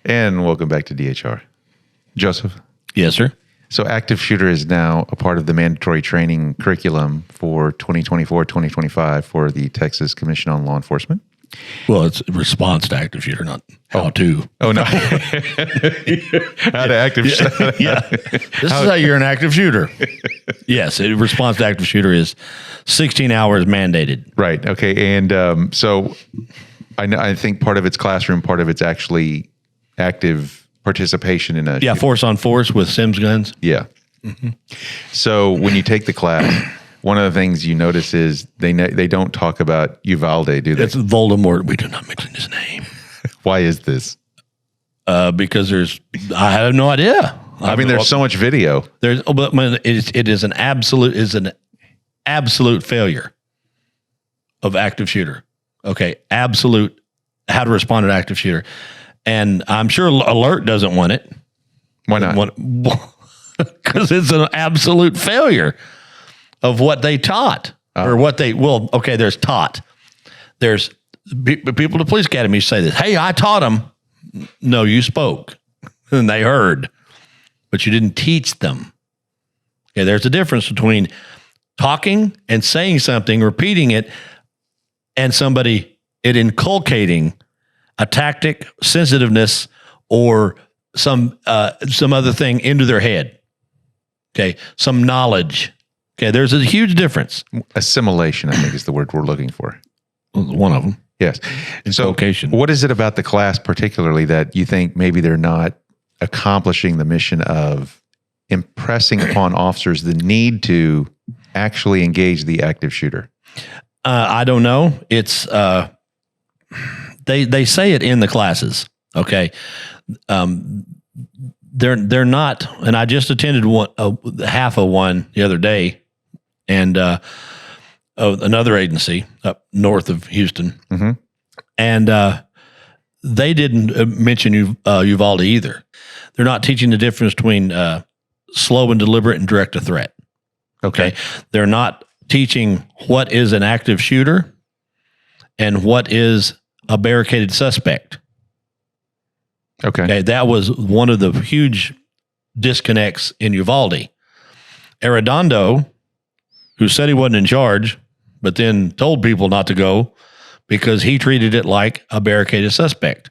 And welcome back to DHR. Joseph? Yes, sir. So active shooter is now a part of the mandatory training curriculum for 2024-2025 for the Texas Commission on Law Enforcement. Well, it's response to active shooter, not how to. Oh, no. How to active shooter. Yeah. This is how you're an active shooter. Yes, response to active shooter is 16 hours mandated. Right. Okay. And so I think part of it's classroom, part of it's actually active participation in a Yeah, force on force with Sims guns. Yeah. Mm-hmm. So when you take the class, one of the things you notice is they don't talk about Uvalde, do they? It's Voldemort. We do not mention his name. Why is this? Because I have no idea. I mean, there's so much video. But it is an absolute failure of active shooter. Okay, absolute how to respond to an active shooter. And I'm sure Alert doesn't want it. Why not? Because it's an absolute failure of what they taught or what they, there's taught. There's people at the police academy say this. Hey, I taught them. No, you spoke and they heard, but you didn't teach them. Okay, there's a difference between talking and saying something, repeating it, and it inculcating a tactic, sensitiveness, or some other thing into their head. Okay, some knowledge. Okay, there's a huge difference. Assimilation, I think, is the word we're looking for. One of them. Yes. Inculcation. So what is it about the class particularly that you think maybe they're not accomplishing the mission of impressing upon officers the need to actually engage the active shooter? I don't know. It's they say it in the classes. Okay, they're not. And I just attended half of one the other day, and another agency up north of Houston, mm-hmm. and they didn't mention Uvalde either. They're not teaching the difference between slow and deliberate and direct a threat. Okay, they're not teaching what is an active shooter and what is a barricaded suspect. Okay, that was one of the huge disconnects in Uvalde. Arredondo, who said he wasn't in charge, but then told people not to go because he treated it like a barricaded suspect.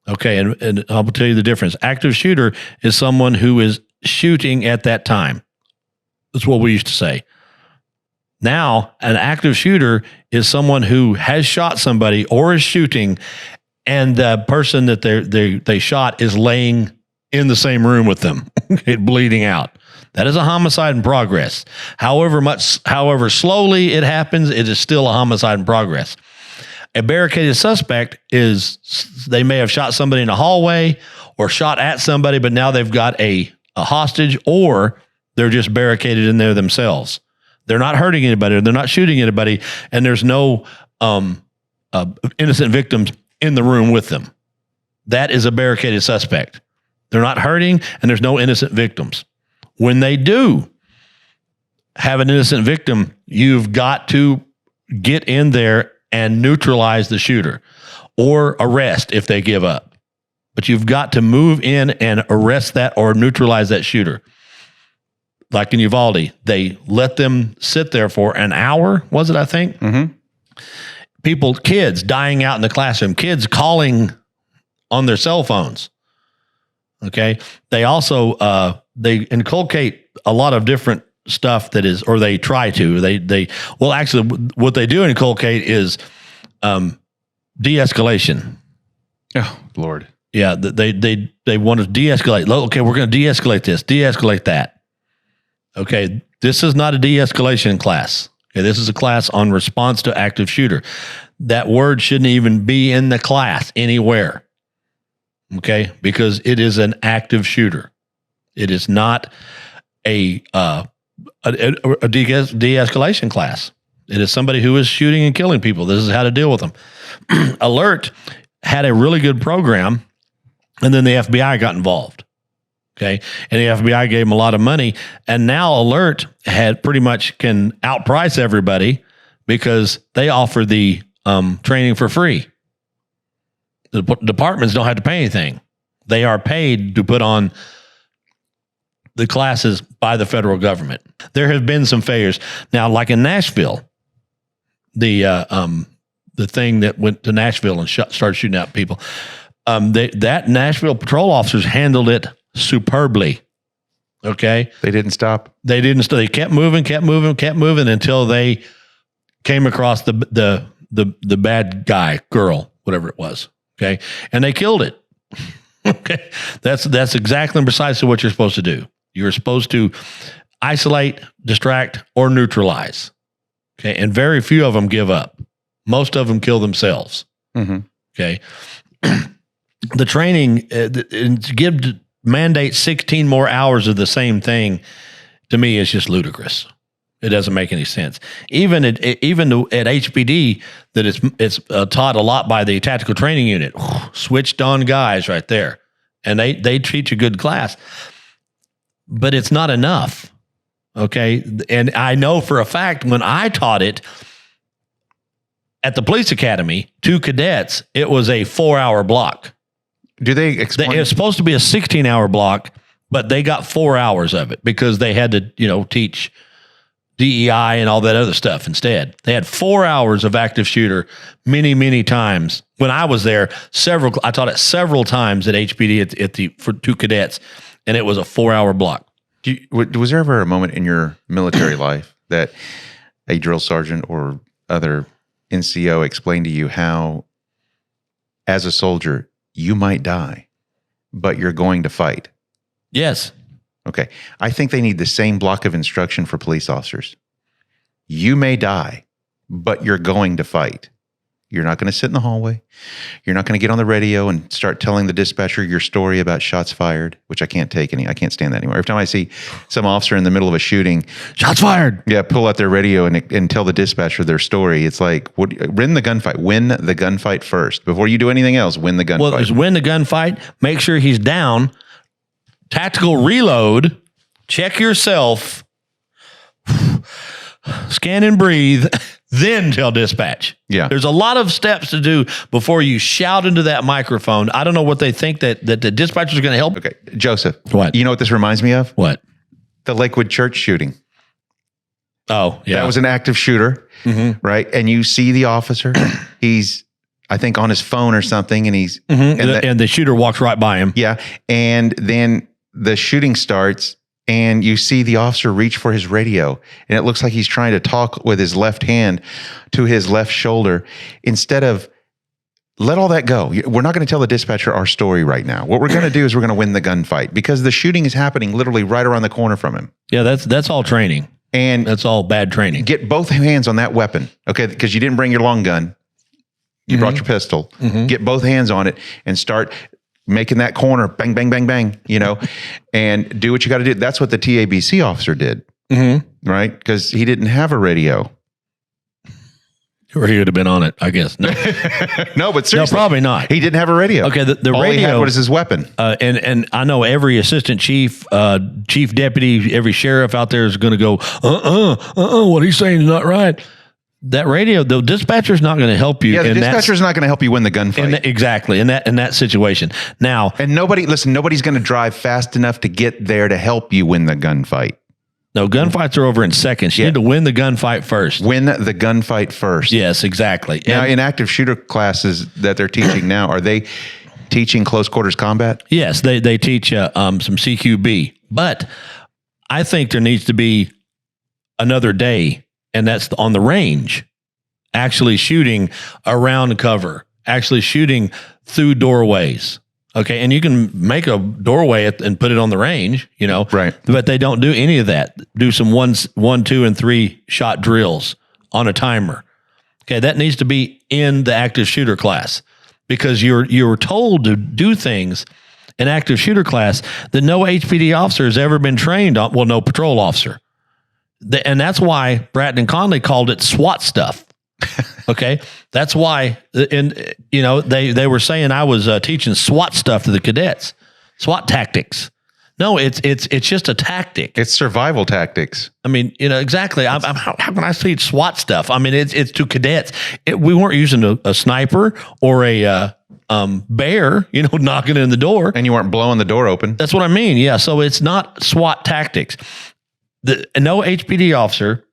Okay, and I'll tell you the difference. Active shooter is someone who is shooting at that time. That's what we used to say. Now, an active shooter is someone who has shot somebody or is shooting, and the person that they shot is laying in the same room with them, bleeding out. That is a homicide in progress. However slowly it happens, it is still a homicide in progress. A barricaded suspect is they may have shot somebody in a hallway or shot at somebody, but now they've got a hostage, or they're just barricaded in there themselves. They're not hurting anybody. They're not shooting anybody, and there's no innocent victims in the room with them. That is a barricaded suspect. They're not hurting, and there's no innocent victims. When they do have an innocent victim, you've got to get in there and neutralize the shooter or arrest if they give up. But you've got to move in and arrest that or neutralize that shooter. Like in Uvalde, they let them sit there for an hour, was it, I think? Mm-hmm. Kids dying out in the classroom, kids calling on their cell phones. Okay. They also, they inculcate a lot of different stuff that is, or they try to, actually what they do inculcate is, de-escalation. Oh, Lord. Yeah. They want to de-escalate. Okay. We're going to de-escalate this, de-escalate that. Okay. This is not a de-escalation class. Okay. This is a class on response to active shooter. That word shouldn't even be in the class anywhere. Okay, because it is an active shooter. It is not a de-escalation class. It is somebody who is shooting and killing people. This is how to deal with them. Alert had a really good program, and then the FBI got involved. Okay, and the FBI gave them a lot of money, and now Alert had pretty much can outprice everybody because they offer the training for free. The departments don't have to pay anything. They are paid to put on the classes by the federal government. There have been some failures. Now, like in Nashville, the thing that went to Nashville and started shooting out people, that Nashville patrol officers handled it superbly. Okay. They didn't stop. They didn't stop. They kept moving until they came across the bad guy, girl, whatever it was. Okay. And they killed it. Okay. That's exactly and precisely what you're supposed to do. You're supposed to isolate, distract, or neutralize. Okay. And very few of them give up. Most of them kill themselves. Mm-hmm. Okay. The training mandate 16 more hours of the same thing, to me, is just ludicrous. It doesn't make any sense. Even at HPD, that it's taught a lot by the tactical training unit. Switched on guys right there, and they teach a good class, but it's not enough. Okay, and I know for a fact when I taught it at the police academy to cadets, it was a 4-hour block. Do they explain? It's supposed to be a 16-hour block, but they got 4 hours of it because they had to, teach DEI and all that other stuff instead. They had 4 hours of active shooter many, many times. When I was there, I taught it several times at HPD for 2 cadets, and it was a 4-hour block. Was there ever a moment in your military life that a drill sergeant or other NCO explained to you how, as a soldier, you might die, but you're going to fight? Yes. Okay. I think they need the same block of instruction for police officers. You may die, but you're going to fight. You're not going to sit in the hallway. You're not going to get on the radio and start telling the dispatcher your story about shots fired, which I can't stand that anymore. Every time I see some officer in the middle of a shooting, shots fired. Yeah, pull out their radio and tell the dispatcher their story. It's like, win the gunfight. Win the gunfight first. Before you do anything else, win the gunfight. Well, just win the gunfight. Make sure he's down. Tactical reload. Check yourself. Scan and breathe. Then tell dispatch. Yeah. There's a lot of steps to do before you shout into that microphone. I don't know what they think that the dispatchers are going to help. Okay. Joseph. What? You know what this reminds me of? What? The Lakewood church shooting. Oh, yeah. That was an active shooter, right? And you see the officer. He's, I think, on his phone or something, and he's... And the shooter walks right by him. Yeah. And then the shooting starts, and you see the officer reach for his radio, and it looks like he's trying to talk with his left hand to his left shoulder. Instead of, let all that go. We're not going to tell the dispatcher our story right now. What we're going to do is we're going to win the gunfight, because the shooting is happening literally right around the corner from him. Yeah, that's all training. And that's all bad training. Get both hands on that weapon, okay? Because you didn't bring your long gun. You brought your pistol. Get both hands on it and start making that corner, bang, bang, bang, bang, and do what you got to do. That's what the TABC officer did, right? Because he didn't have a radio. Or he would have been on it, I guess. No, no, but seriously. No, probably not. He didn't have a radio. Okay, the all radio. He had was his weapon. And I know every assistant chief, chief deputy, every sheriff out there is going to go, what he's saying is not right. That radio, the dispatcher's not going to help you. Yeah, the dispatcher's not going to help you win the gunfight. Exactly, in that situation. Now, and nobody's going to drive fast enough to get there to help you win the gunfight. No, gunfights are over in seconds. You need to win the gunfight first. Win the gunfight first. Yes, exactly. Now, in active shooter classes that they're teaching now, are they teaching close quarters combat? Yes, they teach some CQB. But I think there needs to be another day, and that's on the range, actually shooting around cover, actually shooting through doorways. Okay, and you can make a doorway and put it on the range, right? But they don't do any of that. Do some 1, 2, and 3 shot drills on a timer. Okay, that needs to be in the active shooter class, because you're told to do things in active shooter class that no HPD officer has ever been trained on. Well, no patrol officer, and that's why Bratton and Conley called it SWAT stuff. Okay, that's why, and they were saying I was teaching SWAT stuff to the cadets, SWAT tactics. No, it's just a tactic. It's survival tactics. I mean, exactly. How can I teach SWAT stuff? I mean, it's to cadets. We weren't using a sniper or a bear, knocking in the door. And you weren't blowing the door open. That's what I mean. Yeah. So it's not SWAT tactics. No HPD officer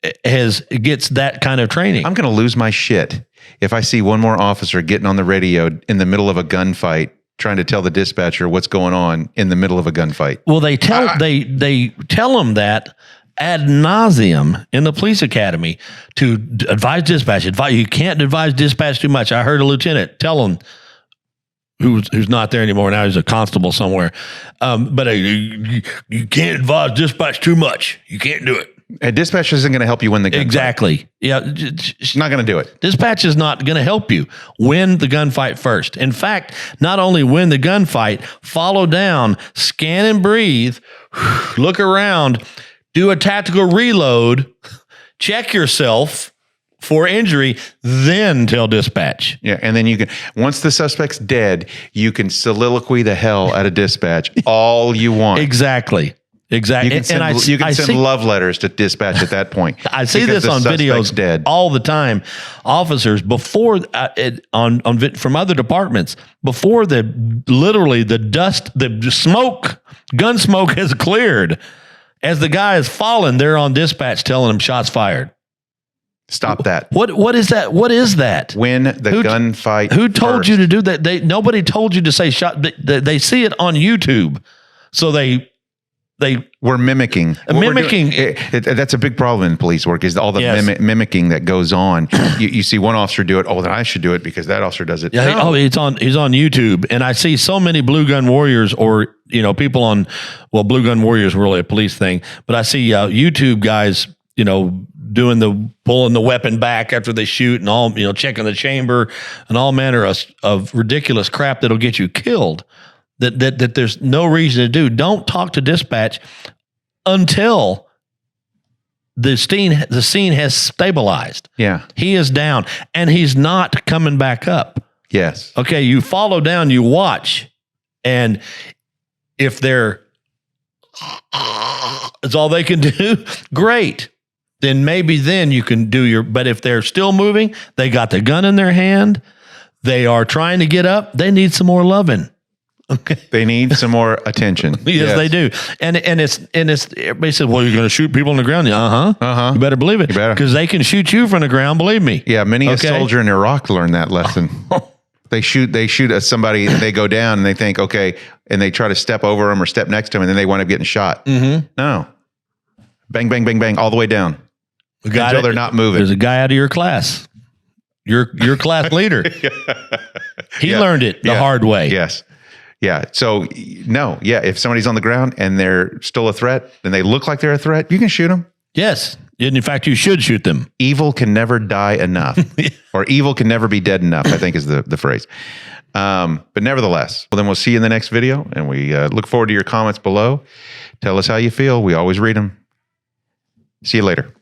gets that kind of training. I'm going to lose my shit if I see one more officer getting on the radio in the middle of a gunfight, trying to tell the dispatcher what's going on in the middle of a gunfight. Well, they tell them that ad nauseum in the police academy to advise dispatch. You can't advise dispatch too much. I heard a lieutenant tell him, who's not there anymore now. He's a constable somewhere. But you can't advise dispatch too much. You can't do it. And dispatch isn't going to help you win the gunfight. Exactly. Yeah. She's not going to do it. Dispatch is not going to help you win the gunfight first. In fact, not only win the gunfight, follow down, scan and breathe, look around, do a tactical reload, check yourself for injury, then tell dispatch. Yeah, and then you can, once the suspect's dead, you can soliloquy the hell out of dispatch all you want. Exactly. You can send love letters to dispatch at that point. I see this on videos all the time. Officers before from other departments, before the dust, the smoke, gun smoke has cleared, as the guy has fallen, they're on dispatch telling him shots fired. Stop that. What is that? What is that? Win the gunfight. Who told you to do that? Nobody told you to say shot. They see it on YouTube, so they were mimicking. That's a big problem in police work, is all the mimicking that goes on. You see one officer do it. Oh, then I should do it because that officer does it. Yeah. No. He's on YouTube, and I see so many Blue Gun Warriors, or people on. Well, Blue Gun Warriors were really a police thing, but I see YouTube guys, doing pulling the weapon back after they shoot, and all checking the chamber, and all manner of ridiculous crap that'll get you killed. That there's no reason to do. Don't talk to dispatch until the scene has stabilized. Yeah. He is down and he's not coming back up. Yes. Okay, you follow down, you watch, and if they're it's all they can do, great. Then maybe you can do but if they're still moving, they got the gun in their hand, they are trying to get up, they need some more loving. Okay. They need some more attention. Yes, they do. And it's everybody said, well, you're going to shoot people on the ground. Yeah, You better believe it. Because they can shoot you from the ground, believe me. Yeah, many a soldier in Iraq learned that lesson. They shoot at somebody, they go down and they think, okay, and they try to step over them or step next to them, and then they wind up getting shot. Mm-hmm. No. Bang, bang, bang, bang, all the way down. Until they're not moving. There's a guy out of your class. Your class leader. He learned it the hard way. Yes. Yeah. So, no. Yeah. If somebody's on the ground and they're still a threat and they look like they're a threat, you can shoot them. Yes. In fact, you should shoot them. Evil can never die enough, or evil can never be dead enough, I think is the phrase. But nevertheless, well, then we'll see you in the next video, and we look forward to your comments below. Tell us how you feel. We always read them. See you later.